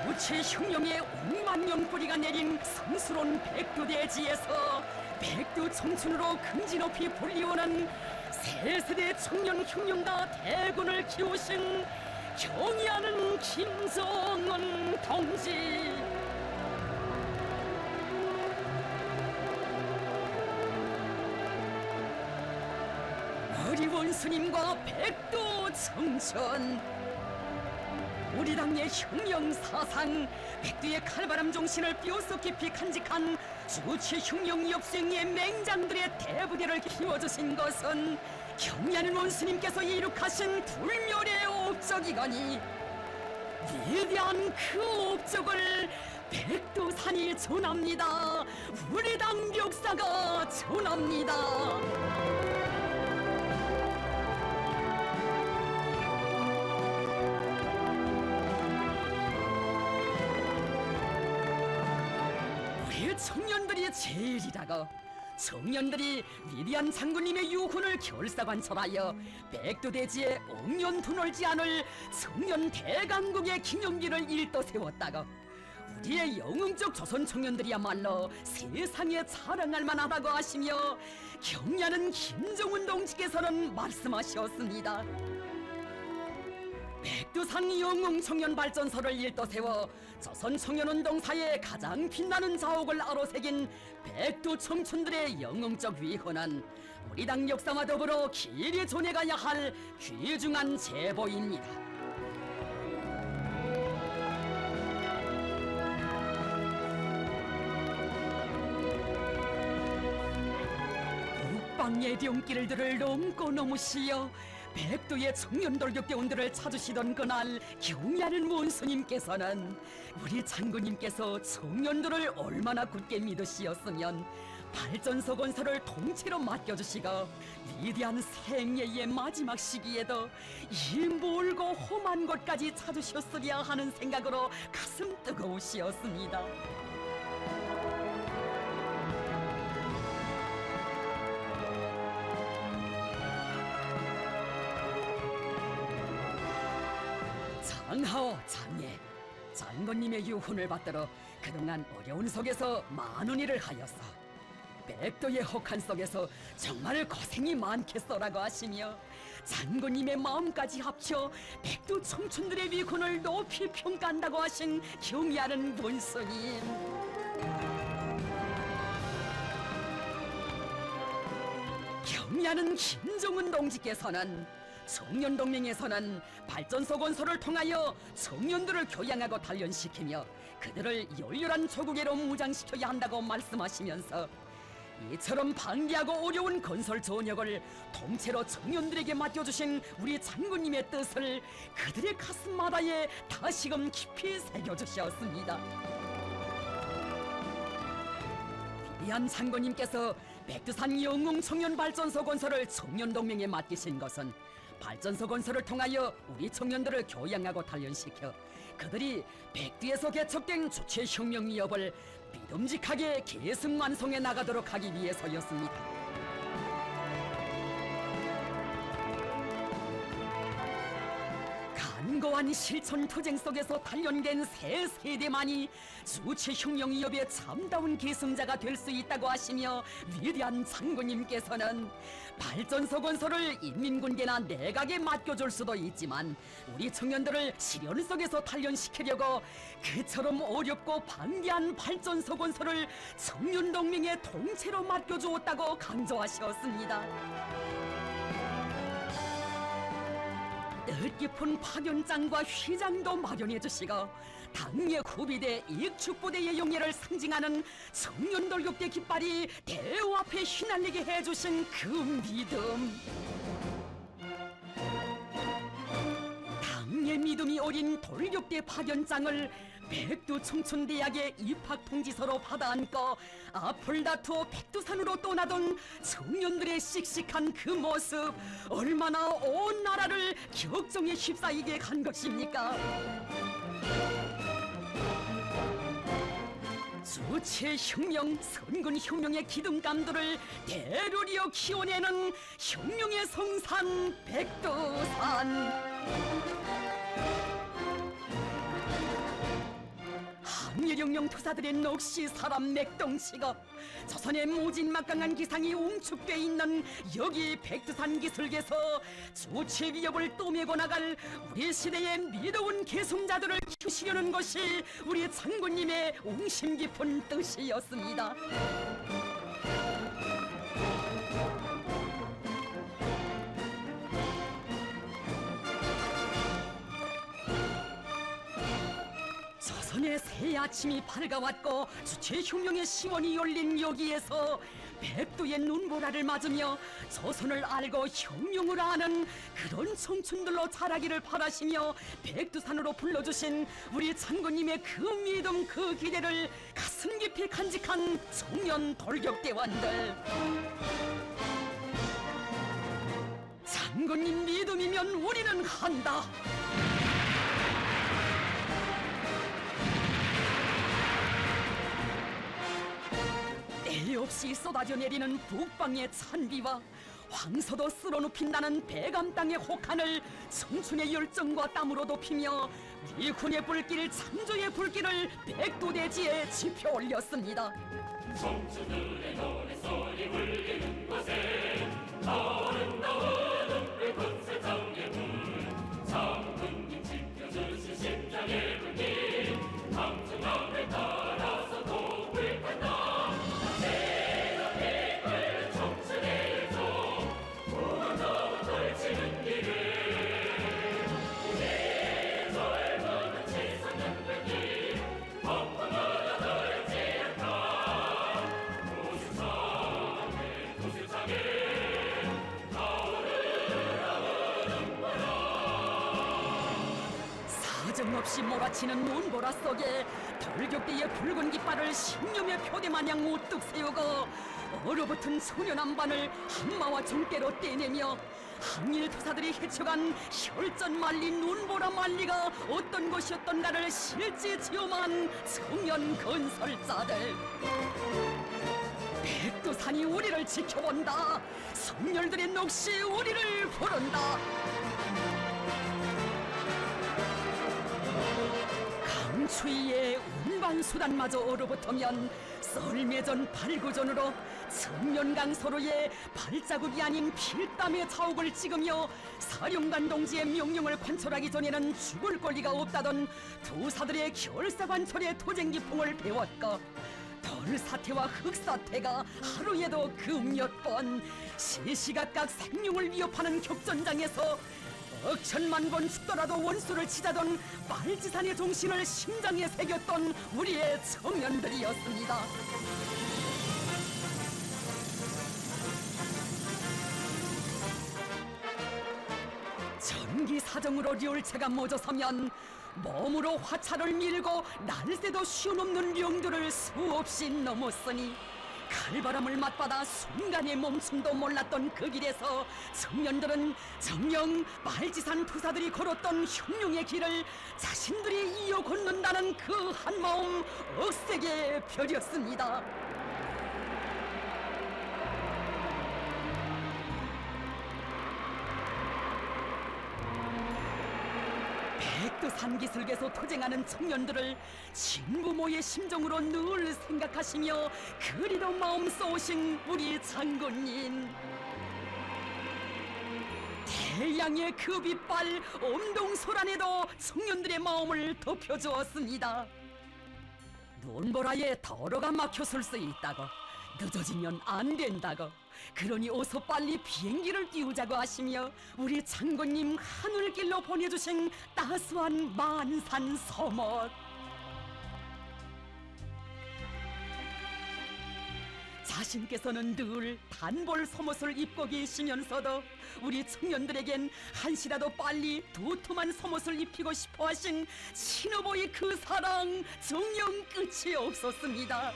수치 흉룡의 5만 뿌리가 내린 성스러운 백두대지에서 백두 청춘으로 금지 높이 불리오는 세세대 청년 흉룡과 대군을 키우신 경의하는 김정은 동지. 어리원 스님과 백두 청춘, 우리 당의 흉령 사상, 백두의 칼바람 정신을 뼈속 깊이 간직한 수치 흉령 역생의 맹장들의 대부대를 키워주신 것은 경의하는 원스님께서 이룩하신 불멸의 옥적이거니, 위대한 그 옥적을 백두산이 전합니다. 우리 당 멱사가 전합니다. 청년들이 제일이라고, 청년들이 위대한 장군님의 유훈을 결사관철하여 백두대지에 옥년 두놀지 않을 청년 대강국의 기념비를 일떠 세웠다고, 우리의 영웅적 조선 청년들이야말로 세상에 자랑할 만하다고 하시며 경의하는 김정은 동지께서는 말씀하셨습니다. 백두산 영웅 청년 발전소를 일떠 세워 조선 청년운동사의 가장 빛나는 자옥을 아로새긴 백두 청춘들의 영웅적 위헌은 우리 당 역사와 더불어 길이 전해가야 할 귀중한 제보입니다. 북방의 령길들을 넘고 넘으시어 백두의 청년돌격대원들을 찾으시던 그날, 경의하는 원수님께서는 우리 장군님께서 청년들을 얼마나 굳게 믿으시었으면 발전소 건설을 통째로 맡겨주시고 위대한 생애의 마지막 시기에도 이 멀고 험한 곳까지 찾으셨으랴 하는 생각으로 가슴 뜨거우시었습니다. 장하오 장예, 장군님의 유훈을 받들어 그동안 어려운 속에서 많은 일을 하였어. 백도의 혹한 속에서 정말 고생이 많겠소라고 하시며 장군님의 마음까지 합쳐 백두 청춘들의 위훈을 높이 평가한다고 하신 경의하는 원수님. 경의하는 김정은 동지께서는 청년동맹에서는 발전소 건설을 통하여 청년들을 교양하고 단련시키며 그들을 열렬한 조국애로 무장시켜야 한다고 말씀하시면서 이처럼 방대하고 어려운 건설 전역을 통째로 청년들에게 맡겨주신 우리 장군님의 뜻을 그들의 가슴마다에 다시금 깊이 새겨주셨습니다. 위대한 장군님께서 백두산 영웅 청년 발전소 건설을 청년동맹에 맡기신 것은 발전소 건설을 통하여 우리 청년들을 교양하고 단련시켜 그들이 백두에서 개척된 주체 혁명 위협을 믿음직하게 계승완성해 나가도록 하기 위해서였습니다. 간거한 실천 투쟁 속에서 단련된 새 세대만이 수치 혁명 위협의 참다운 계승자가 될 수 있다고 하시며 위대한 장군님께서는 발전소 건설을 인민군대나 내각에 맡겨줄 수도 있지만 우리 청년들을 시련 속에서 단련시키려고 그처럼 어렵고 방대한 발전소 건설을 청년동맹에 통째로 맡겨주었다고 강조하셨습니다. 뜻깊은 파견장과 휘장도 마련해 주시고 당의 구비대 익축부대의 용예를 상징하는 청년돌격대 깃발이 대우 앞에 휘날리게 해주신 그 믿음, 당의 믿음이 어린 돌격대 파견장을 백두 청춘대학의 입학 통지서로 받아안고 앞을 다투어 백두산으로 떠나던 청년들의 씩씩한 그 모습, 얼마나 온 나라를 격정에 휩싸이게 간 것입니까? 주체 혁명, 선군 혁명의 기둥감들을 대류리어 키워내는 혁명의 성산 백두산. 항일영령 투사들의 넋이 사람 맥동치고 조선의 모진 막강한 기상이 웅축돼 있는 여기 백두산 기슭에서 주체 위협을 떠매고 나갈 우리 시대의 미더운 계승자들을 키우시려는 것이 우리 장군님의 웅심 깊은 뜻이었습니다. 조선의 새 아침이 밝아왔고 주체 흉룡의 시원이 열린 여기에서 백두의 눈보라를 맞으며 조선을 알고 흉룡을 아는 그런 청춘들로 자라기를 바라시며 백두산으로 불러주신 우리 장군님의 그 믿음 그 기대를 가슴 깊이 간직한 청년 돌격대원들. 장군님 믿음이면 우리는 한다. 때 없이 쏟아져 내리는 북방의 찬비와 황소도 쓸어눕힌다는 배감 땅의 혹한을 청춘의 열정과 땀으로 덮이며 우리 군의 불길 창조의 불길을 백두대지에 지펴 올렸습니다. 청춘들의 노래소리 울리는 곳에 아름다운 우리 군사정의 문 장군님 지켜주신 심장의 불길 강중함을 따라서 도굴한다. 사정없이 몰아치는 눈보라 속에 돌격대의 붉은 깃발을 신념의 표대마냥 우뚝 세우고 얼어붙은 소년 한반을 한마와 종대로 떼내며 항일 투사들이 헤쳐간 혈전 말리 눈보라 말리가 어떤 것이었던가를 실제 체험한 청년 건설자들. 백두산이 우리를 지켜본다. 성렬들의 넋이 우리를 부른다. 강추위에 운반수단마저 얼어붙으면 썰매전 발구전으로 청년강 서로의 발자국이 아닌 필땀의 자욱을 찍으며 사령관 동지의 명령을 관철하기 전에는 죽을 권리가 없다던 투사들의 결사관철의 도쟁기풍을 배웠고 돌사태와 흑사태가 하루에도 그 몇 번 시시각각 생명을 위협하는 격전장에서 억천만 번 죽더라도 원수를 치자던 말지산의 정신을 심장에 새겼던 우리의 청년들이었습니다. 전기사정으로 류울체가 모져서면 몸으로 화차를 밀고 날새도 쉬어넘는 령들을 수없이 넘었으니 칼바람을 맞받아 순간의 멈춤도 몰랐던 그 길에서 청년들은 정녕 말지산 투사들이 걸었던 흉룡의 길을 자신들이 이어 걷는다는 그 한마음 억세게 벼렸습니다. 백두산 기슭에서 투쟁하는 청년들을 친부모의 심정으로 늘 생각하시며 그리도 마음 쏘신 우리 장군님. 태양의 그 빛발 엄동소란에도 청년들의 마음을 덮여주었습니다. 눈보라에 도로가 막혀설 수 있다고, 늦어지면 안 된다고, 그러니 어서 빨리 비행기를 띄우자고 하시며 우리 장군님 하늘길로 보내주신 따스한 만산 서못. 자신께서는 늘 단벌 서못을 입고 계시면서도 우리 청년들에겐 한시라도 빨리 두툼한 서못을 입히고 싶어 하신 신어보의 그 사랑 정녕 끝이 없었습니다.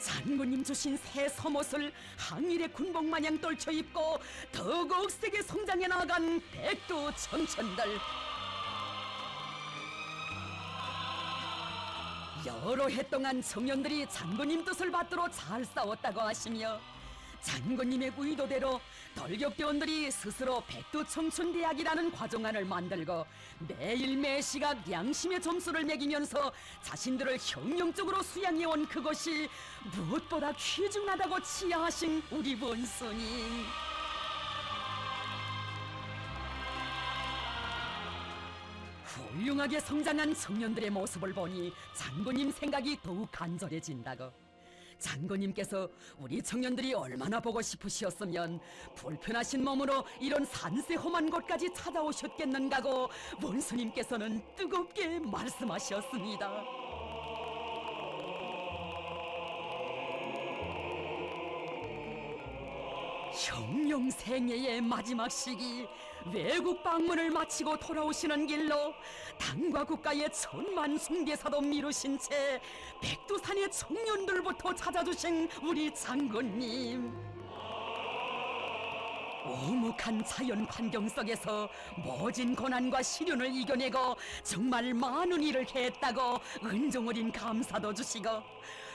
장군님 주신 새 서못을 항일의 군복 마냥 떨쳐 입고 더욱 세게 성장해 나간 백두 청춘들. 여러 해 동안 청년들이 장군님 뜻을 받들어 잘 싸웠다고 하시며 장군님의 의도대로 돌격대원들이 스스로 백두청춘대학이라는 과정안을 만들고 매일 매시각 양심의 점수를 매기면서 자신들을 혁명적으로 수양해온 그것이 무엇보다 귀중하다고 치하하신 우리 원수님. 훌륭하게 성장한 청년들의 모습을 보니 장군님 생각이 더욱 간절해진다고. 장군님께서 우리 청년들이 얼마나 보고 싶으시었으면 불편하신 몸으로 이런 산세 험한 곳까지 찾아오셨겠는가고 원수님께서는 뜨겁게 말씀하셨습니다. 혁명 생애의 마지막 시기, 외국 방문을 마치고 돌아오시는 길로 당과 국가의 천만 숭배사도 미루신 채 백두산의 청년들부터 찾아주신 우리 장군님. 오묵한 자연 환경 속에서 모진 고난과 시련을 이겨내고 정말 많은 일을 했다고 은종 어린 감사도 주시고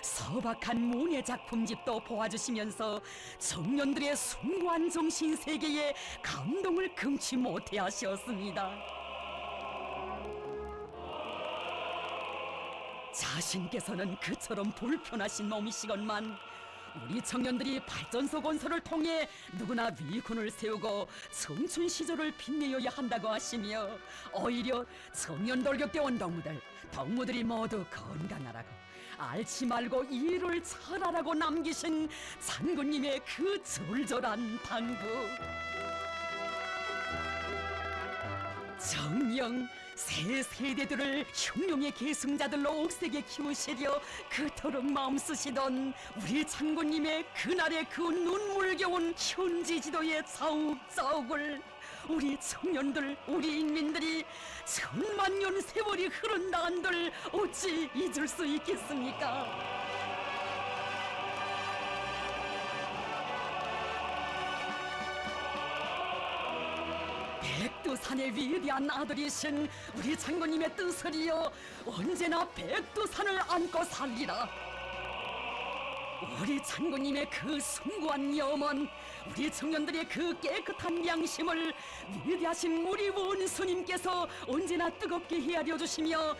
소박한 문예 작품집도 보아주시면서 청년들의 숭고한 정신 세계에 감동을 금치 못해 하셨습니다. 자신께서는 그처럼 불편하신 몸이시건만 우리 청년들이 발전소 건설을 통해 누구나 위군을 세우고 청춘 시절을 빛내어야 한다고 하시며 오히려 청년 돌격대원 동무들이 모두 건강하라고 앓지 말고 일을 잘하라고 남기신 장군님의 그 절절한 당부. 정녕 새 세대들을 흉룡의 계승자들로 옥색에 키우시려 그토록 마음 쓰시던 우리 장군님의 그날의 그 눈물겨운 현지 지도의 자욱자욱을 우리 청년들, 우리 인민들이 천만 년 세월이 흐른다 한들 어찌 잊을 수 있겠습니까? 백두산의 위대한 아들이신 우리 장군님의 뜻을이여 언제나 백두산을 안고 살리라. 우리 장군님의 그 숭고한 염원, 우리 청년들의 그 깨끗한 양심을 위대하신 우리 원수님께서 언제나 뜨겁게 헤아려 주시며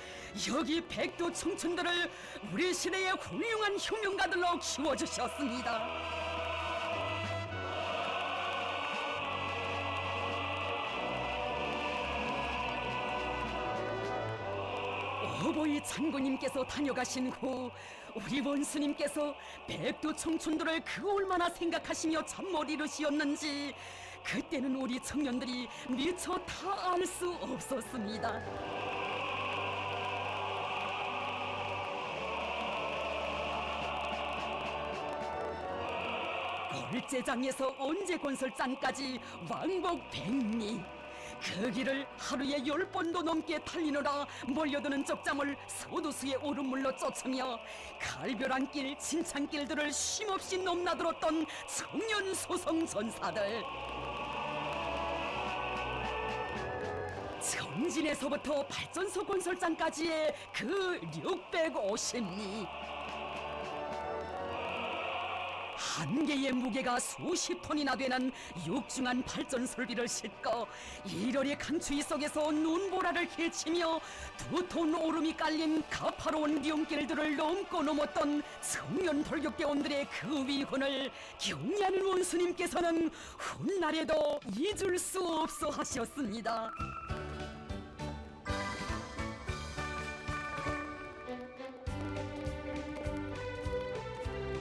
여기 백두 청춘들을 우리 시대의 훌륭한 혁명가들로 키워주셨습니다. 어버이 장군님께서 다녀가신 후 우리 원수님께서 백두 청춘들을 그 얼마나 생각하시며 잠 못 이루시었는지 그때는 우리 청년들이 미처 다 알 수 없었습니다. 골재장에서 언제건설장까지 왕복 100리, 그 길을 하루에 10번도 넘게 달리느라 몰려드는 적잠을 소도수의 오름물로 쫓으며 갈별한 길, 진창길들을 쉼없이 넘나들었던 청년 소성 전사들. 정진에서부터 발전소 건설장까지의 그 650리, 한 개의 무게가 수십 톤이나 되는 육중한 발전 설비를 싣고 일월의 강추위 속에서 눈보라를 헤치며 2톤 오름이 깔린 가파로운 리용길들을 넘고 넘었던 청년 돌격대원들의 그 위훈을 경리하는 원수님께서는 훗날에도 잊을 수 없어 하셨습니다.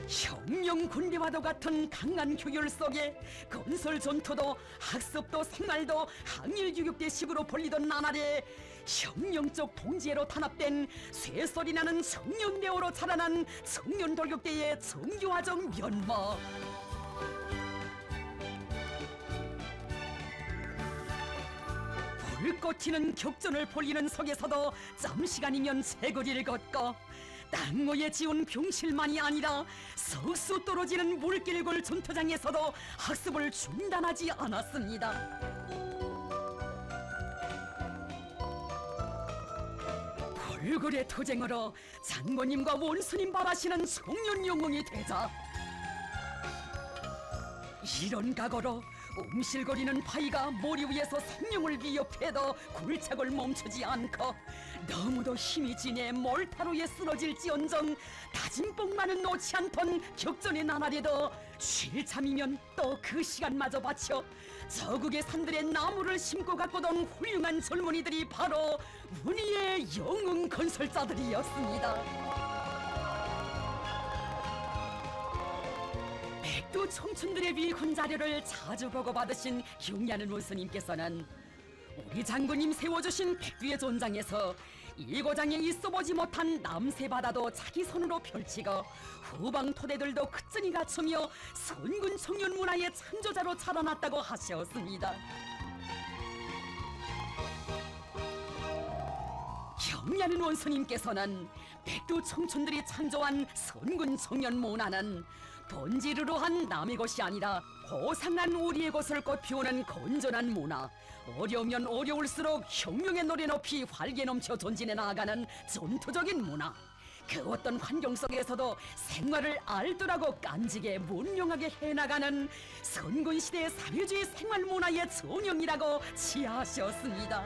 혁명 군대와도 같은 강한 효율 속에 건설 전투도 학습도 생활도 항일 교육대식으로 벌리던 나날에 혁명적 동지애로 탄압된 쇠소리 나는 청년대오로 자라난 청년 돌격대의 정교화적 면모. 불꽃 튀는 격전을 벌이는 속에서도 잠시간이면 제거리를 걷고 땅모에 지운 병실만이 아니라 석수 떨어지는 물길골 전투장에서도 학습을 중단하지 않았습니다. 불굴의 투쟁으로 장군님과 원수님 바라시는 청년 영웅이 되자 이런 각오로 움실거리는 바위가 머리 위에서 생명을 위협해도 굴착을 멈추지 않고 너무도 힘이 지내 몰타루에 쓰러질지언정 다진 뽕만은 놓지 않던 격전의 나날에도 쉴 참이면 또 그 시간마저 바쳐 저국의 산들에 나무를 심고 가꾸던 훌륭한 젊은이들이 바로 우리의 영웅 건설자들이었습니다. 백두 청춘들의 위훈 자료를 자주 보고받으신 경리하는 원수님께서는 우리 장군님 세워주신 백두의 전장에서 일고장에 있어보지 못한 남새바다도 자기 손으로 펼치고 후방 토대들도 크증이 갖추며 선군 청년 문화의 창조자로 자라났다고 하셨습니다. 경리하는 원수님께서는 백두 청춘들이 창조한 선군 청년 문화는 본질으로 한 남의 것이 아니라 고상한 우리의 것을 꽃피우는 건전한 문화, 어려우면 어려울수록 혁명의 노래 높이 활기 넘쳐 전진해 나아가는 전투적인 문화, 그 어떤 환경 속에서도 생활을 알뜰하고 깐지게 문명하게 해나가는 선군시대의 사회주의 생활 문화의 전형이라고 지하하셨습니다.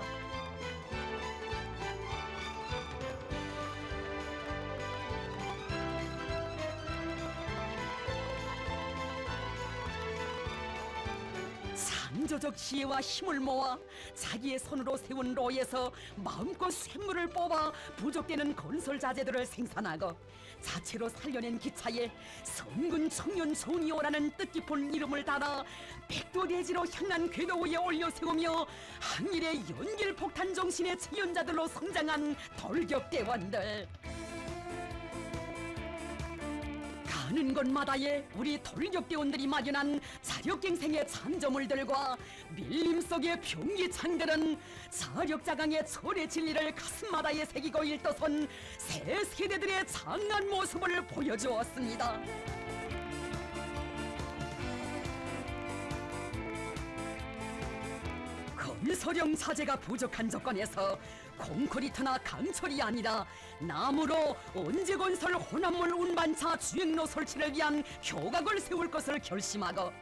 창조적 지혜와 힘을 모아 자기의 손으로 세운 로에서 마음껏 쇳물을 뽑아 부족되는 건설 자재들을 생산하고 자체로 살려낸 기차에 선군 청년 전이오라는 뜻깊은 이름을 달아 백두대지로 향한 궤도 위에 올려 세우며 항일의 연길 폭탄 정신의 체연자들로 성장한 돌격대원들. 가는 곳마다에 우리 돌격대원들이 마련한 자력갱생의 장저물들과 밀림 속의 병기창들은 자력자강의 철의 진리를 가슴마다에 새기고 일떠선 새 세대들의 장한 모습을 보여주었습니다. 건설용 자재가 부족한 조건에서 콘크리트나 강철이 아니라 나무로 언제건설 혼합물 운반차 주행로 설치를 위한 효각을 세울 것을 결심하고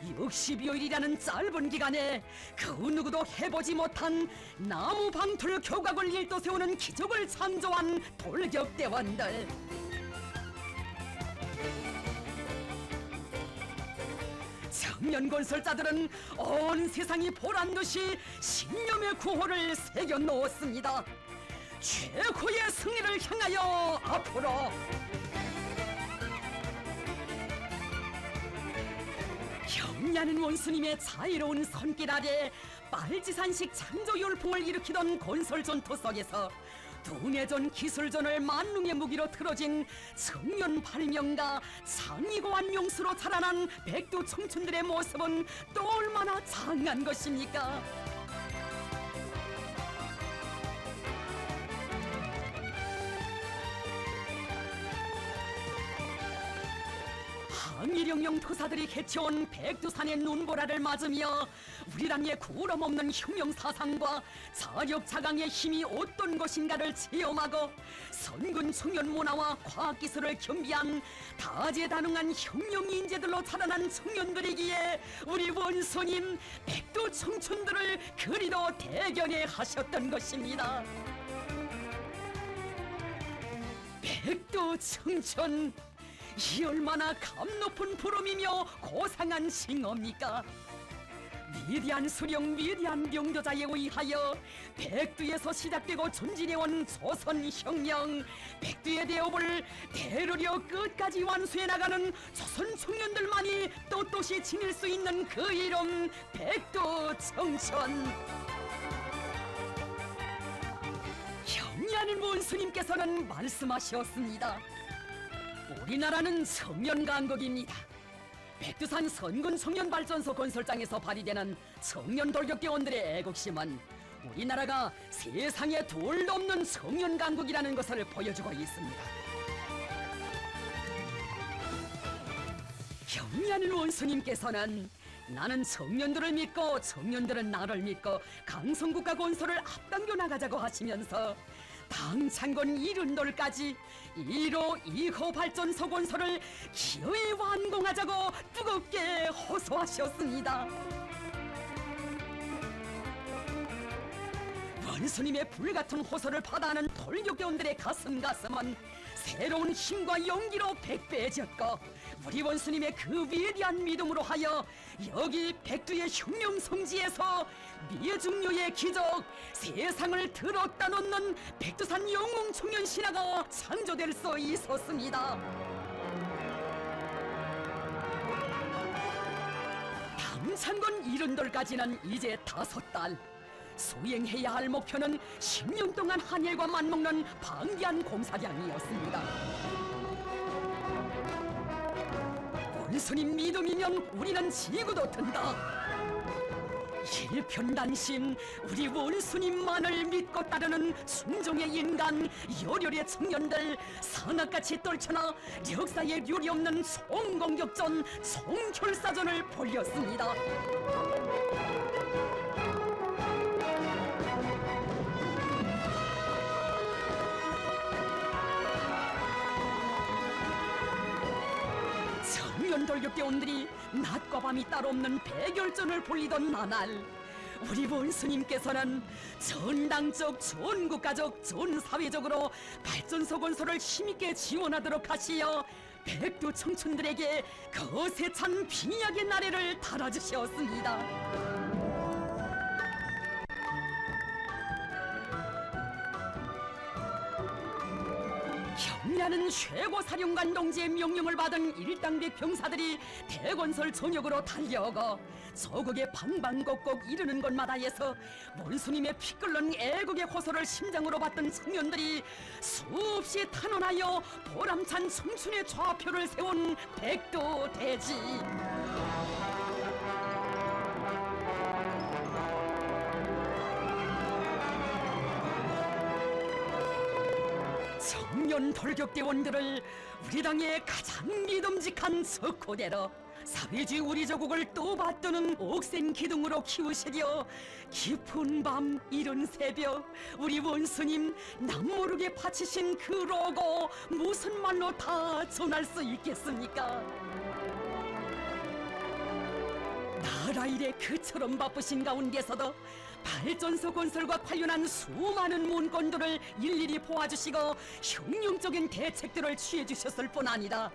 60여일이라는 짧은 기간에 그 누구도 해보지 못한 나무 방툴 교각을 일도 세우는 기적을 창조한 돌격대원들. 청년 건설자들은 온 세상이 보란 듯이 신념의 구호를 새겨 놓았습니다. 최고의 승리를 향하여 앞으로. 경리하는 원수님의 자유로운 손길 아래 빨지산식 창조 열풍을 일으키던 건설 전투 속에서 두뇌전 기술전을 만능의 무기로 틀어진 청년 발명가 창의고한 용수로 자라난 백두 청춘들의 모습은 또 얼마나 장한 것입니까? 항일영령 투사들이 개쳐온 백두산의 눈보라를 맞으며 우리 당의 구름없는 혁명사상과 자력자강의 힘이 어떤 것인가를 체험하고 선군 청년 문화와 과학기술을 겸비한 다재다능한 혁명 인재들로 자라난 청년들이기에 우리 원수님 백두 청춘들을 그리도 대견해 하셨던 것입니다. 백두 청춘, 이 얼마나 감높은 부름이며 고상한 칭호입니까? 위대한 수령, 위대한 명조자에 의하여 백두에서 시작되고 전진해온 조선혁명, 백두의 대업을 대르려 끝까지 완수해 나가는 조선 청년들만이 떳떳이 지닐 수 있는 그 이름 백두청춘. 경리하는 원수님께서는 말씀하셨습니다. 우리나라는 청년강국입니다. 백두산 선군 청년발전소 건설장에서 발휘되는 청년 돌격대원들의 애국심은 우리나라가 세상에 둘도 없는 청년강국이라는 것을 보여주고 있습니다. 경리하는 원수님께서는 나는 청년들을 믿고 청년들은 나를 믿고 강성국가 건설을 앞당겨 나가자고 하시면서 당창건 이른돌까지 1호 2호 발전소 건설을 기어이 완공하자고 뜨겁게 호소하셨습니다. 원수님의 불같은 호소를 받아하는 돌격대원들의 가슴은 새로운 힘과 용기로 백배해졌고, 우리 원수님의 그 위대한 믿음으로 하여 여기 백두의 흉룡성지에서 미중료의 기적, 세상을 들었다 놓는 백두산 영웅 청년 신화가 창조될 수 있었습니다. 당창건 이른돌까지는 이제 5달. 수행해야 할 목표는 10년 동안 한일과 맞먹는 방대한 공사량이었습니다. 원수님 믿음이면 우리는 지구도 든다. 일편단심 우리 원수님만을 믿고 따르는 순종의 인간, 열혈의 청년들 산악같이 떨쳐나 역사에 유례없는 총공격전, 총결사전을 벌였습니다. 돌격대원들이 낮과 밤이 따로 없는 대결전을 벌이던 나날, 우리 원수님께서는 전당적, 전국가적, 전사회적으로 발전소 건설을 힘있게 지원하도록 하시어 백두 청춘들에게 거세 찬 빙약의 나래를 달아주셨습니다. 경리하는 최고 사령관 동지의 명령을 받은 일당백 병사들이 대건설 전역으로 달려오고 저국의 방방곡곡 이르는 곳마다에서 원수님의 피 끓는 애국의 호소를 심장으로 받던 청년들이 수없이 탄원하여 보람찬 청춘의 좌표를 세운 백두대지. 청년 돌격대원들을 우리 당의 가장 믿음직한 석호대로 사회주의 우리 조국을 또 받드는 옥센 기둥으로 키우시려 깊은 밤 이른 새벽 우리 원수님 남모르게 바치신 그 로고 무슨 말로 다 전할 수 있겠습니까? 나라 일에 그처럼 바쁘신 가운데서도 발전소 건설과 관련한 수많은 문건들을 일일이 보아주시고 혁명적인 대책들을 취해주셨을 뿐 아니라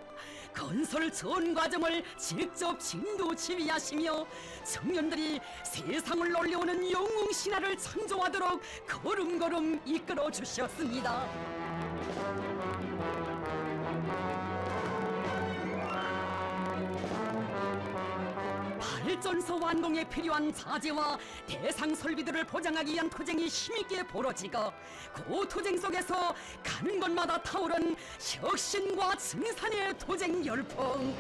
건설 전 과정을 직접 진도 지휘하시며 청년들이 세상을 놀려오는 영웅 신화를 창조하도록 걸음걸음 이끌어 주셨습니다. 발전소 완공에 필요한 자재와 대상 설비들을 보장하기 위한 투쟁이 힘있게 벌어지고 그 투쟁 속에서 가는 곳마다 타오른 혁신과 증산의 투쟁 열풍.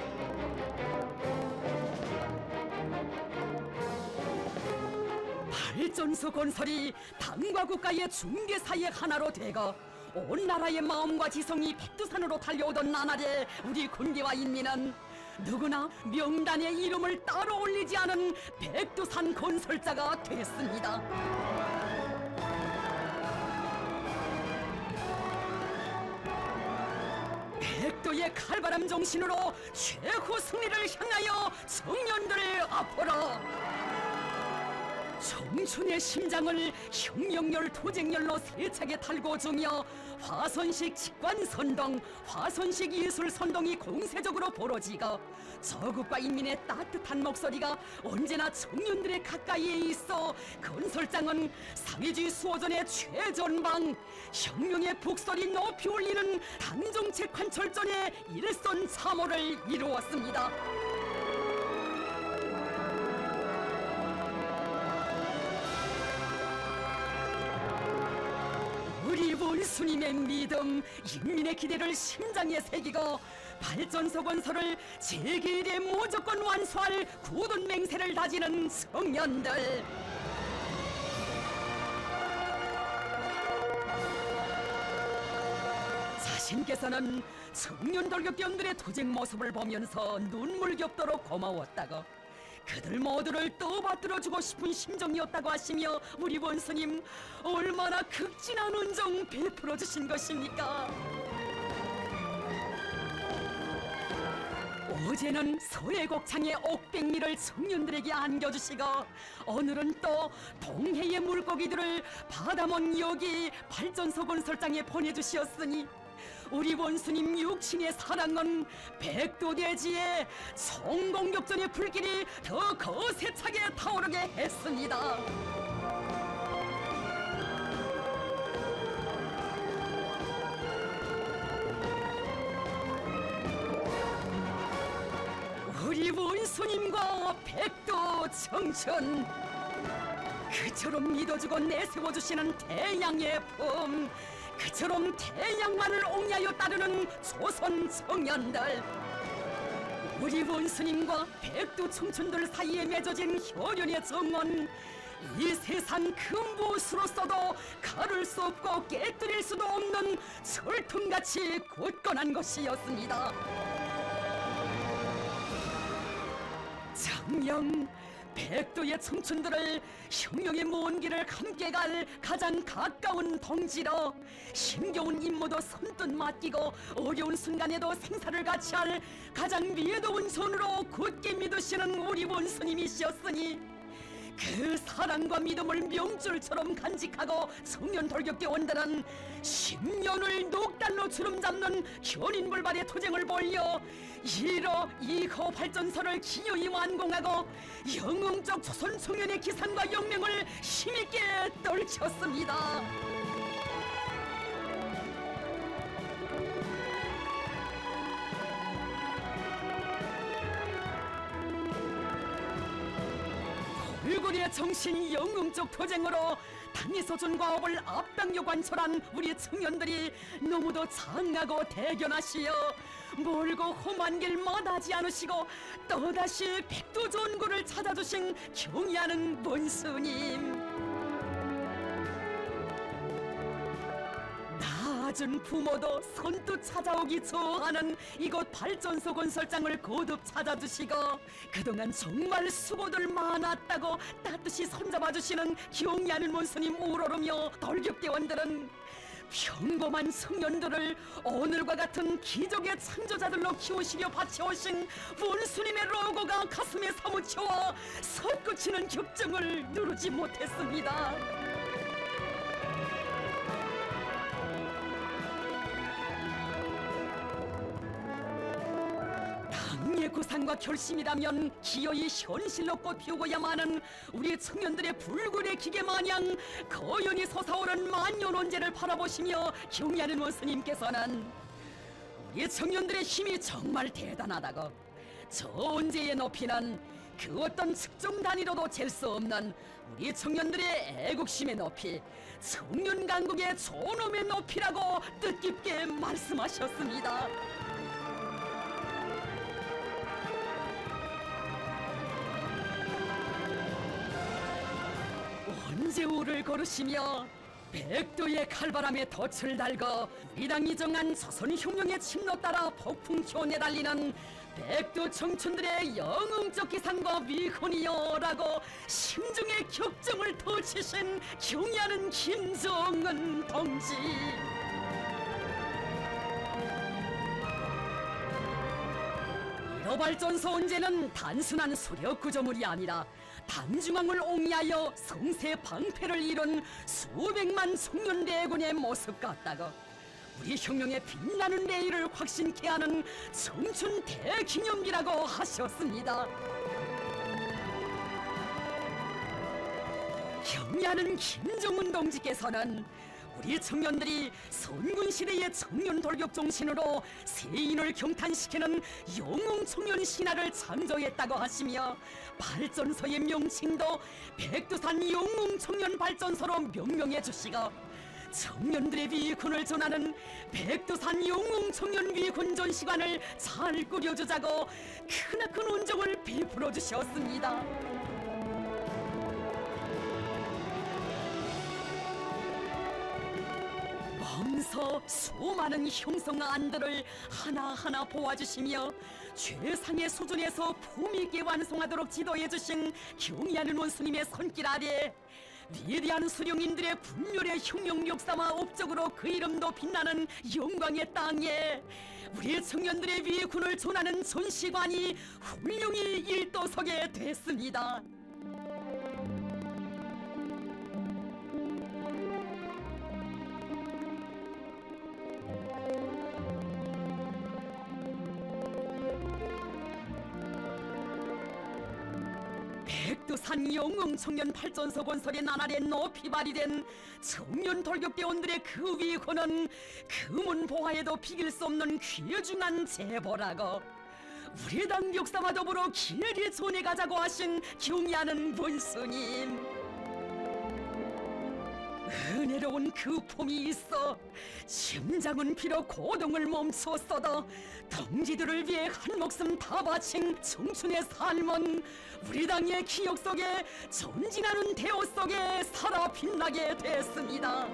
발전소 건설이 당과 국가의 중개사의 하나로 되고 온 나라의 마음과 지성이 백두산으로 달려오던 나날에 우리 군대와 인민은 누구나 명단의 이름을 따로 올리지 않은 백두산 건설자가 됐습니다. 백두의 칼바람 정신으로 최후 승리를 향하여 청년들 앞으로 청춘의 심장을 혁명열 투쟁열로 세차게 달고 주며 화선식 직관선동, 화선식 예술선동이 공세적으로 벌어지고 저국과 인민의 따뜻한 목소리가 언제나 청년들의 가까이에 있어 건설장은 사회주의 수호전의 최전방, 혁명의 북소리 높이 울리는 당정책 관철전의 일선 참호를 이루었습니다. 우리 원수님의 믿음, 인민의 기대를 심장에 새기고 발전소 건설을 제1의 무조건 완수할 굳은 맹세를 다지는 청년들. 자신께서는 청년 돌격대원들의 투쟁 모습을 보면서 눈물 겹도록 고마웠다고, 그들 모두를 떠받들어주고 싶은 심정이었다고 하시며 우리 원수님 얼마나 극진한 은정 베풀어 주신 것입니까? 어제는 서해곡창의 옥백미를 청년들에게 안겨주시고 오늘은 또 동해의 물고기들을 바다먼 여기 발전소 건설장에 보내주시었으니 우리 원수님 육신의 사랑은 백도대지의 성공격전의 불길이 더 거세차게 타오르게 했습니다. 우리 원수님과 백도 청춘 그처럼 믿어주고 내세워주시는 태양의 품 그처럼 태양만을 옹야여 따르는 조선 청년들 우리 원수님과 백도 청춘들 사이에 맺어진 혈연의 정은 이 세상 그 무엇으로서도 가를 수 없고 깨뜨릴 수도 없는 철통같이 굳건한 것이었습니다. 장명 백도의 청춘들을 혁명의 먼 길을 함께 갈 가장 가까운 동지로 힘겨운 임무도 손뜻 맡기고 어려운 순간에도 생사를 같이 할 가장 미도운 손으로 굳게 믿으시는 우리 원수님이시었으니 그 사랑과 믿음을 명줄처럼 간직하고 청년 돌격대원들은 10년을 녹달로 주름잡는 현인불발의 투쟁을 벌여 1호 2호 발전소를 기어이 완공하고 영웅적 조선 청년의 기상과 영명을 힘있게 떨쳤습니다. 불굴의 정신 영웅적 투쟁으로 당에서 준 과업을 앞당겨 관철한 우리 청년들이 너무도 장하고 대견하시어 멀고 험한 길 마다하지 않으시고 또다시 백두전구를 찾아주신 경의하는 원수님 낮은 부모도 선뜻 찾아오기 좋아하는 이곳 발전소 건설장을 거듭 찾아주시고 그동안 정말 수고들 많았다고 따뜻이 손잡아주시는 경의하는 원수님 우러르며 돌격대원들은 평범한 청년들을 오늘과 같은 기적의 창조자들로 키우시려 바쳐오신 원수님의 로고가 가슴에 사무쳐와 솟구치는 격정을 누르지 못했습니다. 당의 구상과 결심이라면 기어이 현실로 꽃피우고야만 하는 우리 청년들의 불굴의 기계 마냥 거연히 솟아오른 만년원제를 바라보시며 경의하는 원수님께서는 우리 청년들의 힘이 정말 대단하다고 저 언제의 높이는 그 어떤 측정 단위로도 잴 수 없는 우리 청년들의 애국심의 높이 청년 강국의 존엄의 높이라고 뜻깊게 말씀하셨습니다. 언제우를 걸으시며 백도의 칼바람에 덫을 달고 우리 당이 정한 조선혁명의 침노 따라 폭풍효 내달리는 백도 청춘들의 영웅적 기상과 위훈이여라고 심중의 격정을 터치신 경의하는 김정은 동지 발전소 언제는 단순한 수력 구조물이 아니라 단중앙을 옹야하여 성세 방패를 이룬 수백만 청년 대군의 모습 같다고 우리 혁명의 빛나는 내일을 확신케 하는 청춘 대기념비라고 하셨습니다. 경의하는 김정은 동지께서는 우리 청년들이 선군시대의 청년 돌격 정신으로 세인을 경탄시키는 영웅 청년 신화를 창조했다고 하시며 발전소의 명칭도 백두산 영웅 청년 발전소로 명명해 주시고 청년들의 위군을 전하는 백두산 영웅 청년 위군 전시관을 잘 꾸려주자고 크나큰 온정을 베풀어 주셨습니다. 밤서 수많은 흉성과 안들을 하나하나 보아주시며 최상의 수준에서 품있게 완성하도록 지도해주신 경의하는 원수님의 손길 아래 위대한 수령님들의 분열의 흉용 역사와 업적으로 그 이름도 빛나는 영광의 땅에 우리 청년들의 위군을 존하는 전시관이 훌륭히 일도서게 됐습니다. 백두산 영웅청년 발전소 건설의 나날에 높이 발휘된 청년 돌격대원들의 그 위호는 금은 보화에도 비길 수 없는 귀중한 제보라고 우리 당 역사와 더불어 길게 전해가자고 하신 경의하는 원수님, 은혜로운 그 품이 있어 심장은 비록 고동을 멈추었어도 동지들을 위해 한 목숨 다 바친 청춘의 삶은 우리 당의 기억 속에 전진하는 대호 속에 살아 빛나게 됐습니다.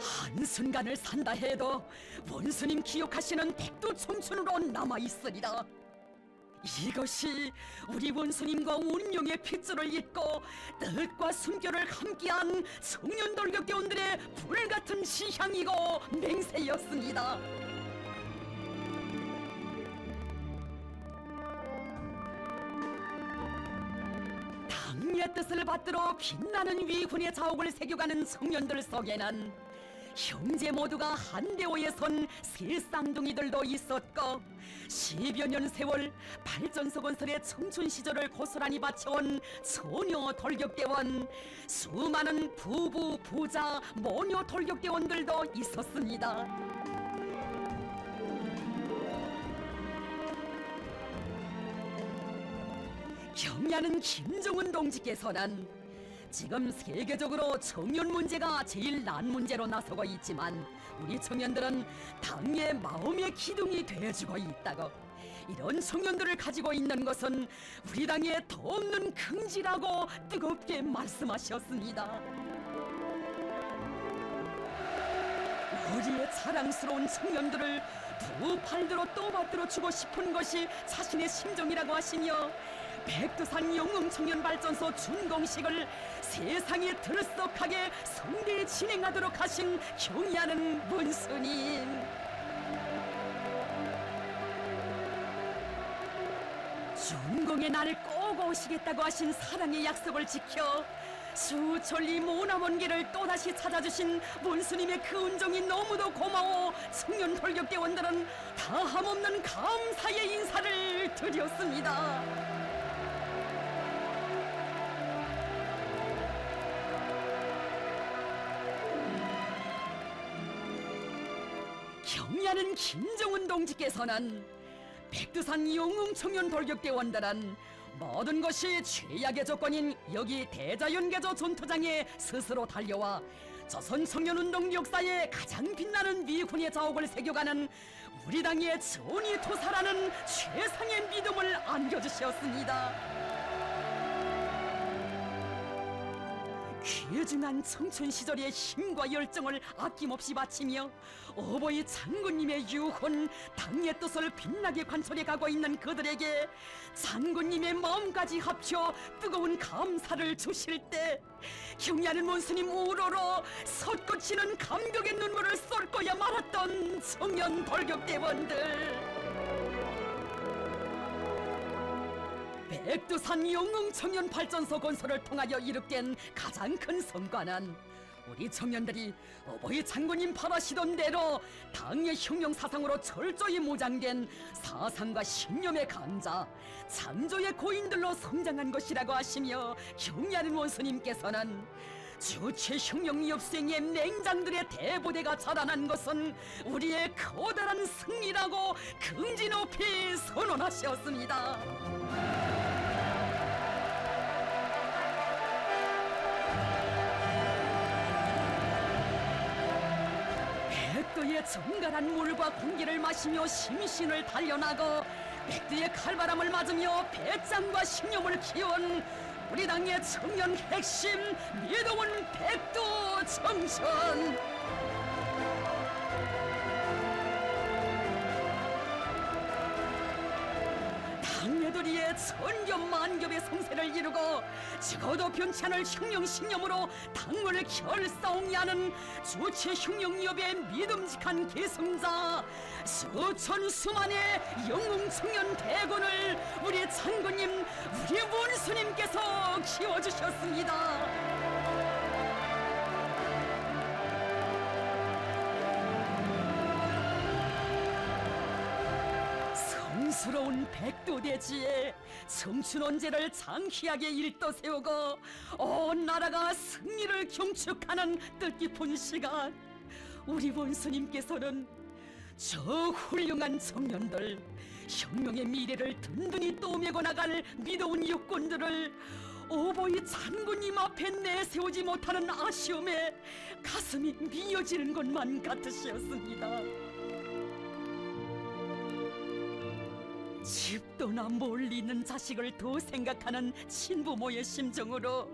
한순간을 산다 해도 원수님 기억하시는 백두 청춘으로 남아있으리라. 이것이 우리 원수님과 운명의 핏줄을 잇고 뜻과 숨결을 함께한 청년 돌격대원들의 불같은 시향이고 맹세였습니다. 당의 뜻을 받들어 빛나는 위군의 자옥을 새겨가는 청년들 속에는 형제 모두가 한대호에 선 새 쌍둥이들도 있었고 10여 년 세월 발전소 건설의 청춘 시절을 고스란히 바쳐온 소녀 돌격대원, 수많은 부부, 부자, 모녀 돌격대원들도 있었습니다. 경의하는 김정은 동지께서는 지금 세계적으로 청년 문제가 제일 난 문제로 나서고 있지만 우리 청년들은 당의 마음의 기둥이 되어주고 있다고, 이런 청년들을 가지고 있는 것은 우리 당의 더없는 긍지라고 뜨겁게 말씀하셨습니다. 우리의 자랑스러운 청년들을 두 팔들로 떠받들어 주고 싶은 것이 자신의 심정이라고 하시며 백두산 영웅청년발전소 준공식을 세상에 들썩하게 성대히 진행하도록 하신 경의하는 원수님, 준공의 날을 꼭 오시겠다고 하신 사랑의 약속을 지켜 수천리 모나먼 길을 또다시 찾아주신 원수님의 그 은정이 너무도 고마워 청년 돌격대원들은 다함없는 감사의 인사를 드렸습니다. 경의하는 김정은 동지께서는 백두산 영웅청년 돌격대원들은 모든 것이 최악의 조건인 여기 대자연개조 전투장에 스스로 달려와 조선 청년운동 역사에 가장 빛나는 위군의 자옥을 새겨가는 우리 당의 전의투사라는 최상의 믿음을 안겨주셨습니다. 귀중한 청춘 시절의 힘과 열정을 아낌없이 바치며 어버이 장군님의 유혼, 당의 뜻을 빛나게 관철해 가고 있는 그들에게 장군님의 마음까지 합쳐 뜨거운 감사를 주실 때 경의하는 원수님 우러러 솟구치는 감격의 눈물을 쏟고야 말았던 청년 돌격대원들, 백두산 영웅청년 발전소 건설을 통하여 이룩된 가장 큰 성과는 우리 청년들이 어버이 장군님 바라시던 대로 당의 혁명 사상으로 철저히 무장된 사상과 신념의 강자, 창조의 고인들로 성장한 것이라고 하시며 경의하는 원수님께서는 주체 혁명 엽생의 맹장들의 대부대가 자라난 것은 우리의 커다란 승리라고 긍지 높이 선언하셨습니다. 백두의 정갈한 물과 공기를 마시며 심신을 단련하고 백두의 칼바람을 맞으며 배짱과 신념을 키운 우리 당의 청년 핵심 미동은 백두 청춘. 당내들이의 천겹만겹의 성세를 이루고 적어도 변치 않을 혁명신념으로 당을 결사옹이하는 주체 혁명기업의 믿음직한 계승자 수천 수만의 영웅청년 대군을 우리 장군님, 우리 원수님께서 키워주셨습니다. 성스러운 백두대지에 청춘 언제를 장희하게 일떠세우고 온 나라가 승리를 경축하는 뜻깊은 시간, 우리 원수님께서는 저 훌륭한 청년들, 혁명의 미래를 든든히 떠매고 나갈 믿어온 육군들을 오보이 장군님 앞에 내세우지 못하는 아쉬움에 가슴이 미어지는 것만 같으시었습니다. 집도나 멀리 있는 자식을 더 생각하는 친부모의 심정으로